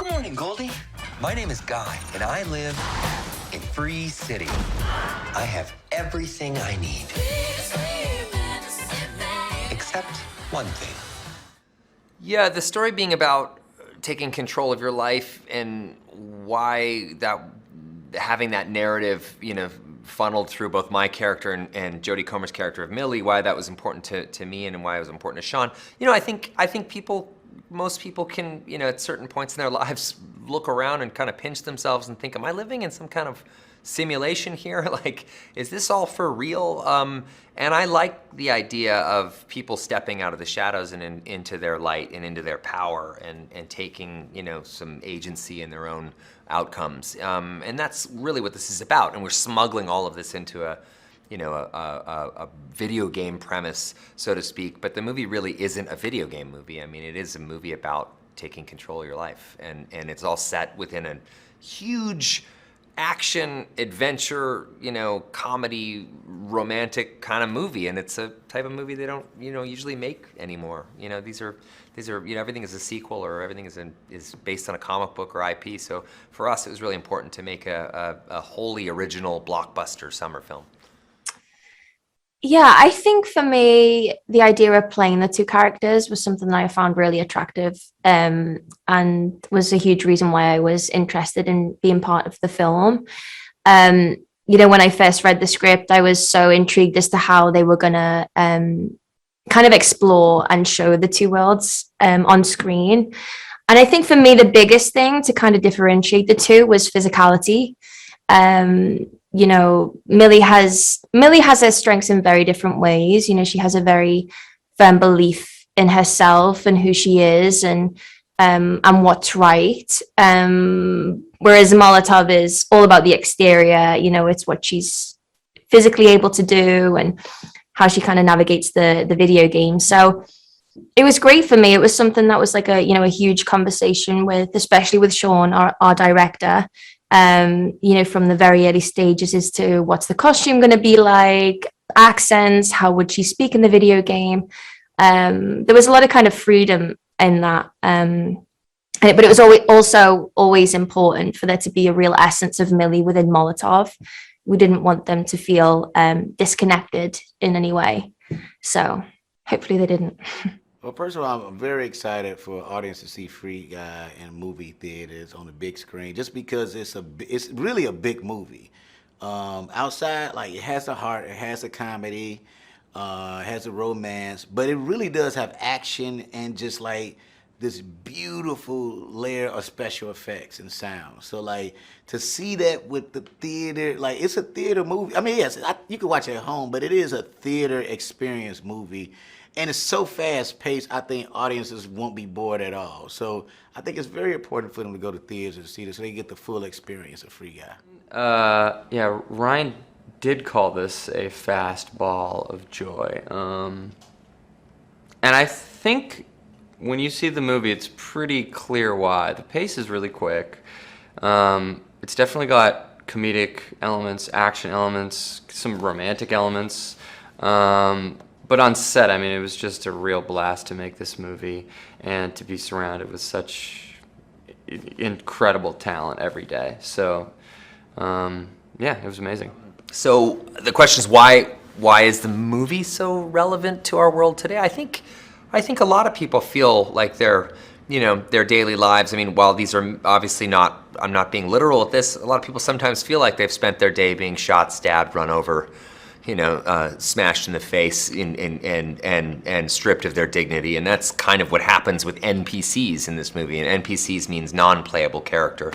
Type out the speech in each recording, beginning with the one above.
Good morning, Goldie. My name is Guy, and I live in Free City. I have everything I need. Except one thing. Yeah, the story being about taking control of your life and why that having that narrative, funneled through both my character and Jodie Comer's character of Millie, why that was important to me and why it was important to Shawn. I think most people can, at certain points in their lives, look around and kind of pinch themselves and think, am I living in some kind of simulation here? Like, is this all for real? And I like the idea of people stepping out of the shadows and into their light and into their power and taking, some agency in their own outcomes. And that's really what this is about. And we're smuggling all of this into a video game premise, so to speak. But the movie really isn't a video game movie. I mean, it is a movie about taking control of your life. And it's all set within a huge action, adventure, comedy, romantic kind of movie. And it's a type of movie they don't, usually make anymore. These are, everything is a sequel or everything is based on a comic book or IP. So for us, it was really important to make a wholly original blockbuster summer film. Yeah, I think for me, the idea of playing the two characters was something that I found really attractive, and was a huge reason why I was interested in being part of the film. When I first read the script, I was so intrigued as to how they were gonna kind of explore and show the two worlds on screen. And I think for me, the biggest thing to kind of differentiate the two was physicality. Millie has her strengths in very different ways. She has a very firm belief in herself and who she is and what's right. Whereas Molotov is all about the exterior. It's what she's physically able to do and how she kind of navigates the video game. So it was great for me. It was something that was like a huge conversation especially with Shawn, our director. From the very early stages as to what's the costume going to be like, accents, how would she speak in the video game. There was a lot of kind of freedom in that. But it was always important for there to be a real essence of Millie within Molotov. We didn't want them to feel disconnected in any way. So hopefully they didn't. Well, first of all, I'm very excited for audience to see Free Guy in movie theaters on the big screen, just because it's really a big movie. Outside, like, it has a heart, it has a comedy, it has a romance, but it really does have action and just like this beautiful layer of special effects and sound. So like to see that with the theater, like it's a theater movie. I mean, yes, you can watch it at home, but it is a theater experience movie. And it's so fast paced, I think audiences won't be bored at all. So I think it's very important for them to go to theaters and see this so they get the full experience of Free Guy. Yeah, Ryan did call this a fast ball of joy. And I think when you see the movie, it's pretty clear why. The pace is really quick. It's definitely got comedic elements, action elements, some romantic elements. But on set, I mean, it was just a real blast to make this movie and to be surrounded with such incredible talent every day. So, yeah, it was amazing. So the question is, why is the movie so relevant to our world today? I think a lot of people feel like their daily lives. I mean, while these are obviously not, I'm not being literal with this. A lot of people sometimes feel like they've spent their day being shot, stabbed, run over, smashed in the face and stripped of their dignity. And that's kind of what happens with NPCs in this movie. And NPCs means non-playable character.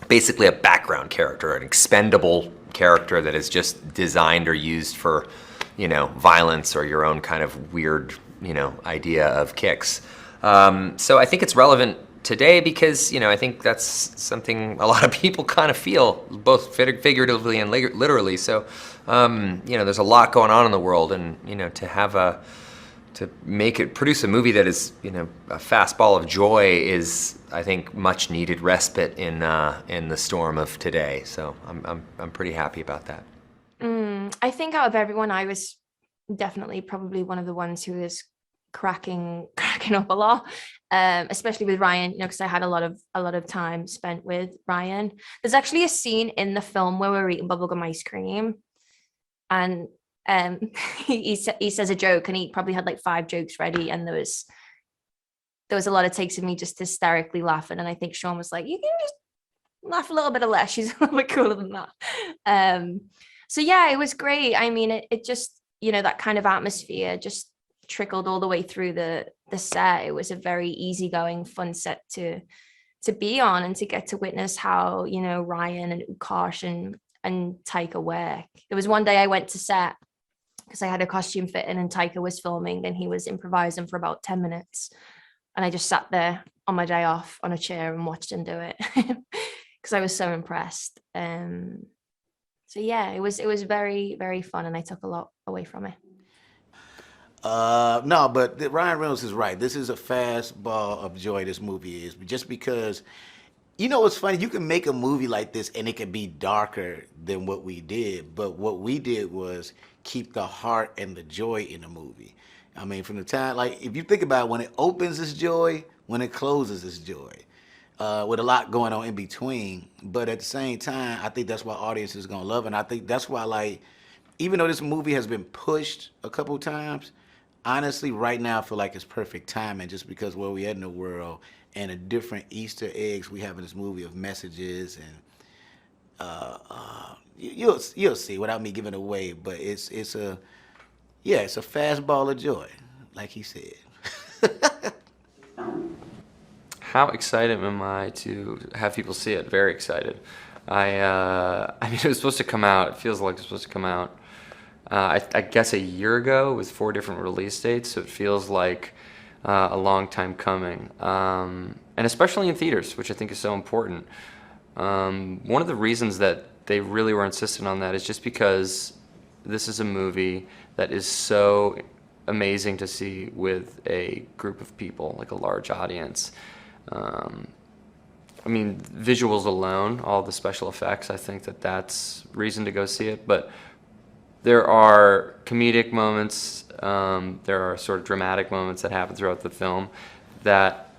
Basically a background character, an expendable character that is just designed or used for, violence or your own kind of weird, idea of kicks. So I think it's relevant today because, I think that's something a lot of people kind of feel, both figuratively and literally. So, there's a lot going on in the world, and, to produce a movie that is, a fastball of joy is, I think, much needed respite in the storm of today. So I'm pretty happy about that. I think out of everyone, I was definitely probably one of the ones who was cracking up a lot, especially with Ryan, you know, because I had a lot of time spent with Ryan. There's actually a scene in the film where we're eating bubblegum ice cream, and he says a joke, and he probably had like 5 jokes ready, and there was a lot of takes of me just hysterically laughing, and I think Shawn was like, you can just laugh a little bit less, she's a little bit cooler than that. So yeah, it was great. I mean, it just, you know, that kind of atmosphere just trickled all the way through the set. It was a very easygoing, fun set to be on, and to get to witness how, you know, Ryan and Utkarsh and Taika work. There was one day I went to set because I had a costume fitting, and Taika was filming, and he was improvising for about 10 minutes. And I just sat there on my day off on a chair and watched him do it because I was so impressed. So yeah, it was very, very fun, and I took a lot away from it. No, but Ryan Reynolds is right. This is a fastball of joy, this movie is. Just because, you know what's funny? You can make a movie like this and it can be darker than what we did. But what we did was keep the heart and the joy in the movie. I mean, from the time, like, if you think about it, when it opens, it's joy. When it closes, it's joy. With a lot going on in between. But at the same time, I think that's why audiences are going to love it. And I think that's why, like, even though this movie has been pushed a couple times, honestly, right now, I feel like it's perfect timing, just because where we at in the world and the different Easter eggs we have in this movie of messages, and you'll see without me giving away. But it's a fastball of joy, like he said. How excited am I to have people see it? Very excited. I mean, it was supposed to come out. It feels like it's supposed to come out. I guess a year ago with 4 different release dates, so it feels like a long time coming, and especially in theaters, which I think is so important. One of the reasons that they really were insistent on that is just because this is a movie that is so amazing to see with a group of people, like a large audience. I mean, visuals alone, all the special effects, I think that's reason to go see it, but there are comedic moments, there are sort of dramatic moments that happen throughout the film that,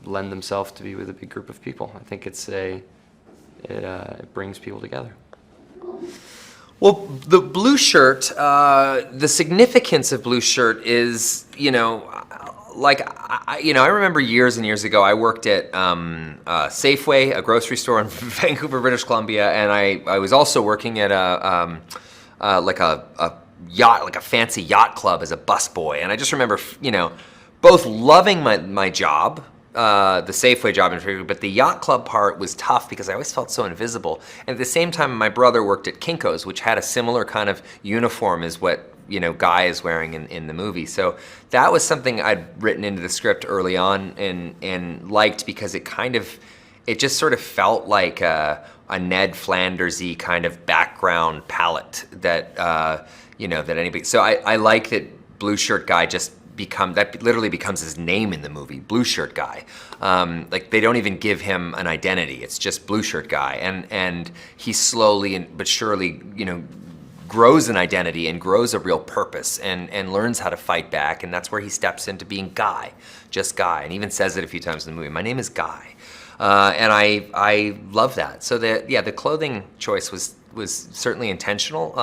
lend themselves to be with a big group of people. I think it brings people together. Well, the blue shirt, the significance of blue shirt is, you know, like, I remember years and years ago, I worked at Safeway, a grocery store in Vancouver, British Columbia, and I was also working at a yacht, like a fancy yacht club as a busboy. And I just remember, you know, both loving my job, the Safeway job in particular, but the yacht club part was tough because I always felt so invisible. And at the same time, my brother worked at Kinko's, which had a similar kind of uniform as what, you know, Guy is wearing in the movie. So that was something I'd written into the script early on and liked, because it just sort of felt like a Ned Flanders-y kind of background palette that, that anybody, so I like that Blue Shirt Guy that literally becomes his name in the movie, Blue Shirt Guy. Like, they don't even give him an identity. It's just Blue Shirt Guy. And he slowly but surely, you know, grows an identity and grows a real purpose and learns how to fight back. And that's where he steps into being Guy, just Guy. And even says it a few times in the movie, my name is Guy. And I love that. So the clothing choice was certainly intentional.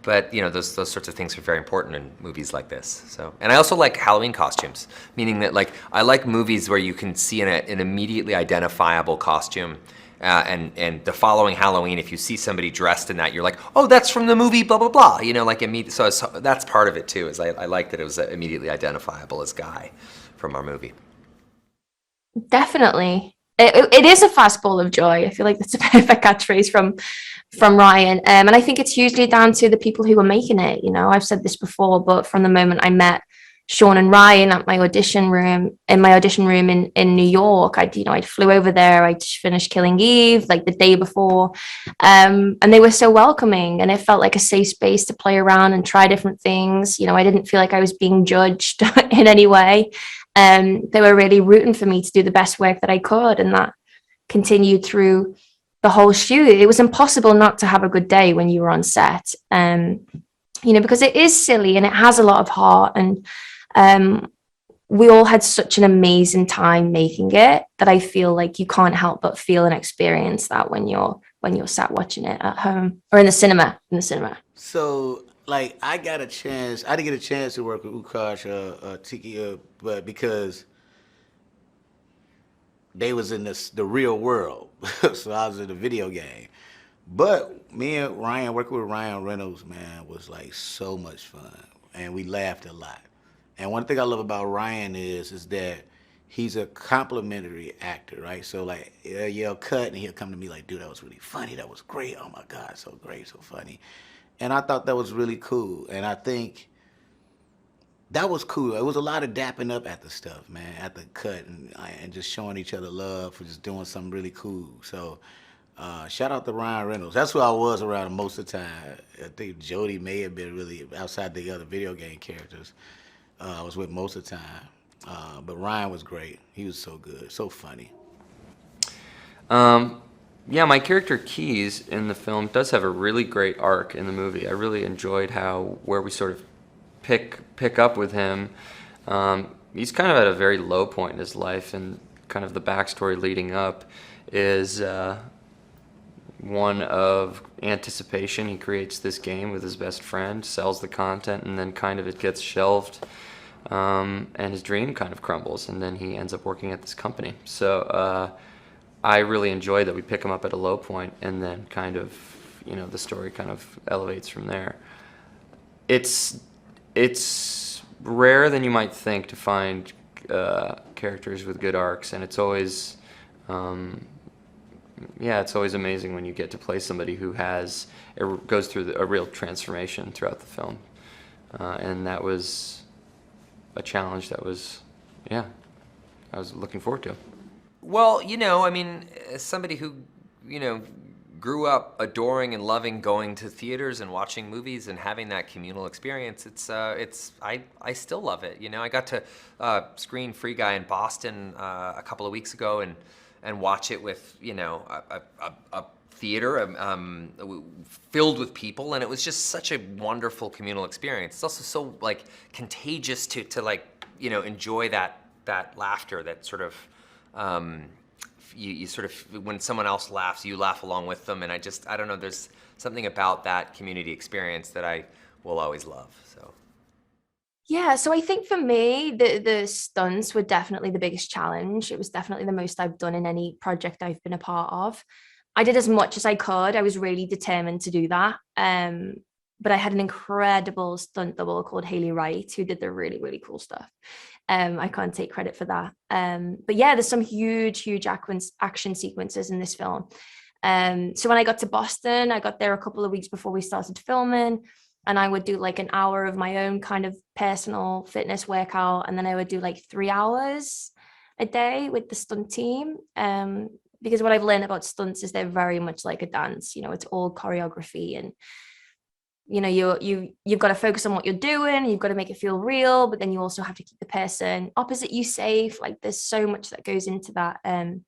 But, you know, those sorts of things are very important in movies like this. So, and I also like Halloween costumes, meaning that, like, I like movies where you can see an immediately identifiable costume. And the following Halloween, if you see somebody dressed in that, you're like, oh, that's from the movie, blah, blah, blah. You know, like, so that's part of it, too, is I like that it was immediately identifiable as Guy from our movie. Definitely. It is a fastball of joy. I feel like that's a perfect catchphrase from Ryan. And I think it's hugely down to the people who were making it. You know, I've said this before, but from the moment I met Shawn and Ryan at my audition room in New York, I flew over there. I just finished Killing Eve like the day before. And they were so welcoming, and it felt like a safe space to play around and try different things. You know, I didn't feel like I was being judged in any way. They were really rooting for me to do the best work that I could, and that continued through the whole shoot. It was impossible not to have a good day when you were on set. because it is silly and it has a lot of heart, and we all had such an amazing time making it that I feel like you can't help but feel and experience that when you're sat watching it at home or in the cinema. So, like, I didn't get a chance to work with Utkarsh, Tiki, but because they was in the real world, so I was in the video game. But me and Ryan, working with Ryan Reynolds, man, was like so much fun, and we laughed a lot. And one thing I love about Ryan is that he's a complimentary actor, right? So like, yell cut, and he'll come to me like, dude, that was really funny, that was great, oh my God, so great, so funny. And I thought that was really cool, and I think that was cool. It was a lot of dapping up at the stuff, man, at the cut, and just showing each other love for just doing something really cool. So shout out to Ryan Reynolds. That's who I was around most of the time. I think Jodie may have been really outside the other video game characters. I was with most of the time. But Ryan was great. He was so good, so funny. Yeah, my character Keys in the film does have a really great arc in the movie. I really enjoyed where we sort of pick up with him. He's kind of at a very low point in his life, and kind of the backstory leading up is one of anticipation. He creates this game with his best friend, sells the content, and then kind of it gets shelved, and his dream kind of crumbles, and then he ends up working at this company. So I really enjoy that we pick him up at a low point, and then kind of, the story kind of elevates from there. It's rare than you might think to find characters with good arcs, and it's always amazing when you get to play somebody who goes through a real transformation throughout the film, and that was a challenge that I was looking forward to. Well, as somebody who, grew up adoring and loving going to theaters and watching movies and having that communal experience, I still love it. I got to screen Free Guy in Boston a couple of weeks ago and watch it with, a theater filled with people, and it was just such a wonderful communal experience. It's also so contagious to enjoy that laughter, that sort of you sort of, when someone else laughs, you laugh along with them, and I don't know, there's something about that community experience that I will always love. So Yeah, so I think for me, the stunts were definitely the biggest challenge. It was definitely the most I've done in any project I've been a part of. I did as much as I could. I was really determined to do that. But I had an incredible stunt double called Haley Wright, who did the really, really cool stuff. I can't take credit for that. But yeah, there's some huge action sequences in this film. So when I got to Boston, I got there a couple of weeks before we started filming, and I would do like an hour of my own kind of personal fitness workout, and then I would do like 3 hours a day with the stunt team. Because what I've learned about stunts is they're very much like a dance. It's all choreography, and you've got to focus on what you're doing, you've got to make it feel real, but then you also have to keep the person opposite you safe. Like, there's so much that goes into that, and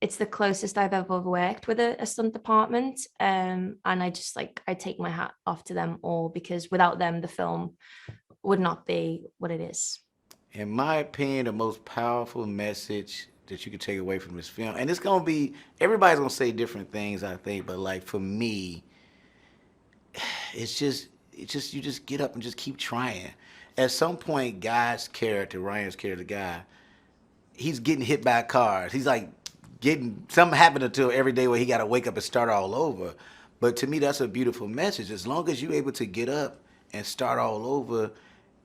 it's the closest I've ever worked with a stunt department, and I just I take my hat off to them all, because without them the film would not be what it is. In my opinion, the most powerful message that you can take away from this film, and it's gonna be, everybody's gonna say different things, I think, but like for me, it's just you just get up and just keep trying. At some point, Ryan's character, Guy, he's getting hit by cars. He's like getting something happening to him every day where he got to wake up and start all over. But to me, that's a beautiful message. As long as you're able to get up and start all over,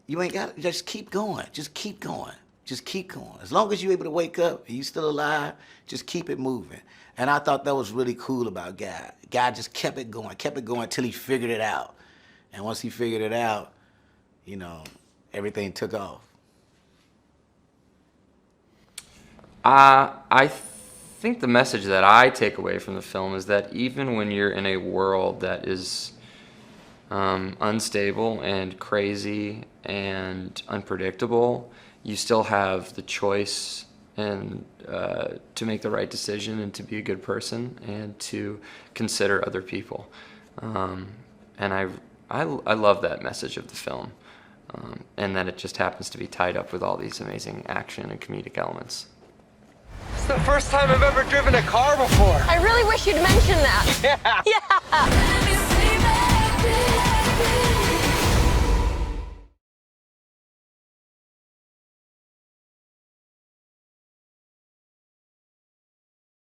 you ain't got, just keep going. Just keep going. Just keep going. As long as you're able to wake up and you're still alive, just keep it moving. And I thought that was really cool about Guy. Guy just kept it going till he figured it out. And once he figured it out, everything took off. I think the message that I take away from the film is that even when you're in a world that is unstable and crazy and unpredictable, you still have the choice and to make the right decision and to be a good person and to consider other people. And I love that message of the film, and that it just happens to be tied up with all these amazing action and comedic elements. It's the first time I've ever driven a car before. I really wish you'd mention that. Yeah.